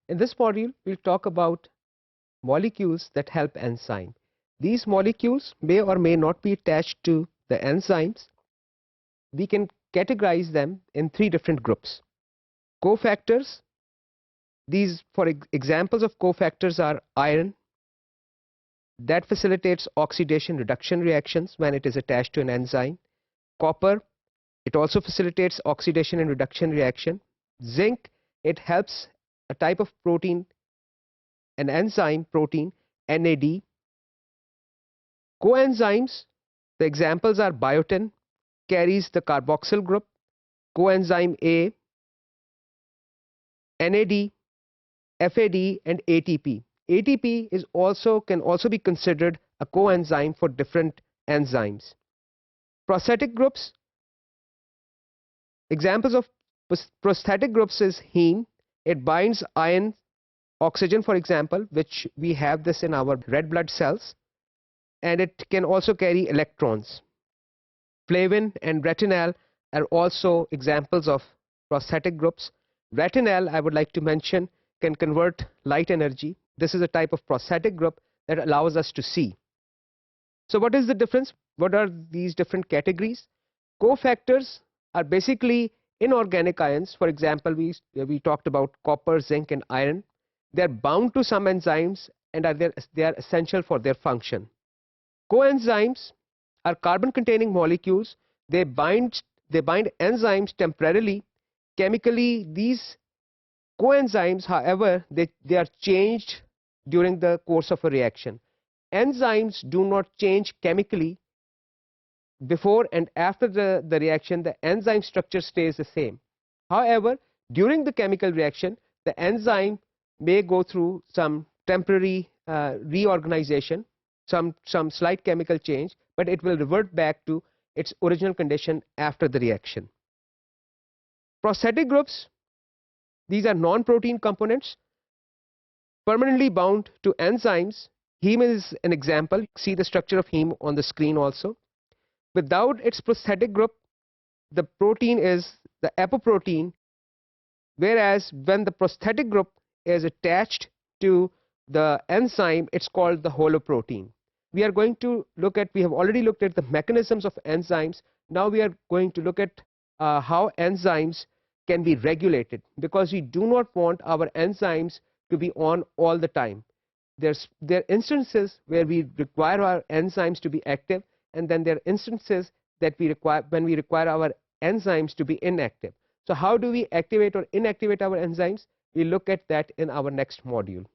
In this module, we'll talk about molecules that help enzyme. These molecules may or may not be attached to the enzymes. We can categorize them in three different groups. Cofactors. These, for examples of cofactors are iron, that facilitates oxidation reduction reactions when it is attached to an enzyme. Copper, it also facilitates oxidation and reduction reaction. Zinc, it helps a type of protein, an enzyme protein, NAD. Coenzymes, the examples are biotin, carries the carboxyl group, coenzyme A, NAD, FAD, and ATP. ATP can also be considered a coenzyme for different enzymes. Prosthetic groups, examples of prosthetic groups is heme. It binds iron, oxygen for example, which we have this in our red blood cells, and it can also carry electrons. Flavin and retinal are also examples of prosthetic groups. Retinal, I would like to mention, can convert light energy. This is a type of prosthetic group that allows us to see. So what is the difference? What are these different categories? Cofactors are basically inorganic ions. For example, we talked about copper, zinc, and iron. They're bound to some enzymes and they are essential for their function. Coenzymes are carbon-containing molecules. They bind enzymes temporarily. Chemically, these coenzymes, however, they are changed during the course of a reaction. Enzymes do not change chemically. Before and after the reaction, the enzyme structure stays the same. However, during the chemical reaction, the enzyme may go through some temporary reorganization, some slight chemical change, but it will revert back to its original condition after the reaction. Prosthetic groups, these are non-protein components permanently bound to enzymes. Heme is an example. See the structure of heme on the screen also. Without its prosthetic group, the protein is the apoprotein, whereas when the prosthetic group is attached to the enzyme, it's called the holoprotein. We have already looked at the mechanisms of enzymes. Now we are going to look at how enzymes can be regulated, because we do not want our enzymes to be on all the time. There are instances where we require our enzymes to be active, and then there are instances that when we require our enzymes to be inactive. So how do we activate or inactivate our enzymes? We look at that in our next module.